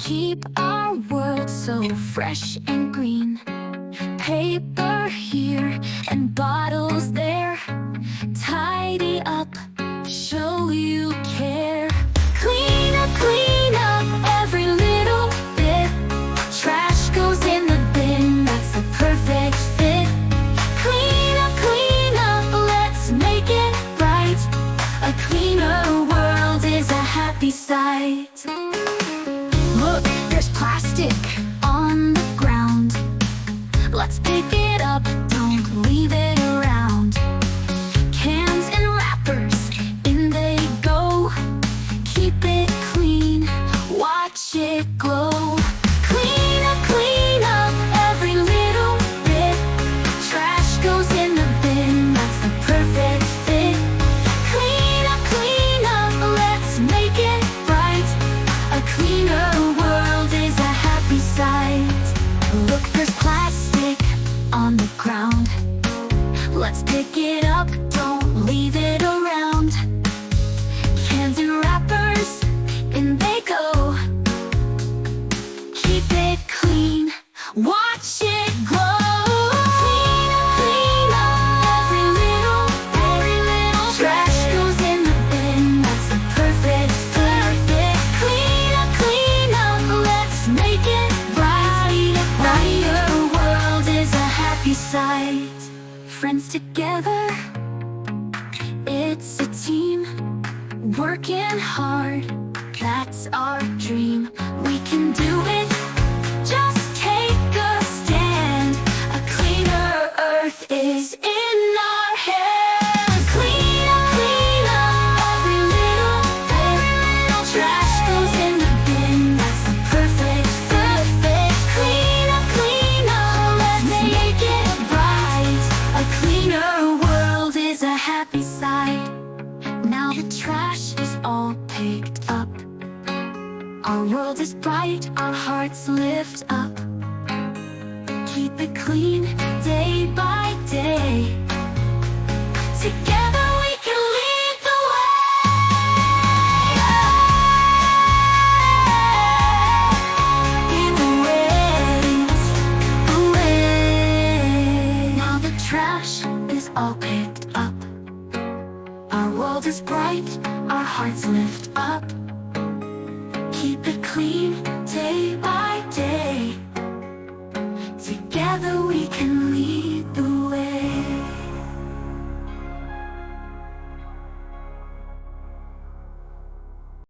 keep our world so fresh and green. Paper here and bottles there. Tidy up, show you care. Clean up every little bit. Trash goes in the bin, that's the perfect fit. Clean up, let's make it right. A cleaner world is a happy sight. Look, there's plastic on the ground. Let's pick it up, don't leave it around. Cans and wrappers, in they go. Keep it clean, watch it glow. Clean up every little bit. Trash goes in the bin, that's the perfect fit. Clean up, let's make it right. A cleaner world is a happy sight. Look, there's plastic on the ground. Let's pick it up, don't leave it around. Cans and wrappers, in they go. Keep it clean, watch it glow. Clean up every little trash goes in the bin, that's the perfect fit. Clean up, let's make it right. Your world is a happy sight. Friends together, it's a team. Working hard, that's our dream. We can do it, just take a stand. A cleaner earth is in our hands. Clean up every little trash goes in the bin, that's the perfect fit. Clean up, let's make it right. A cleaner world is a happy sight. Now the trash is all picked up. Our world is bright, our hearts lift up. Keep it clean day by day. Together we can lead the way. In the way. Now the trash is all picked up. Our world is bright, our hearts lift up. Keep it clean day by day. Together we can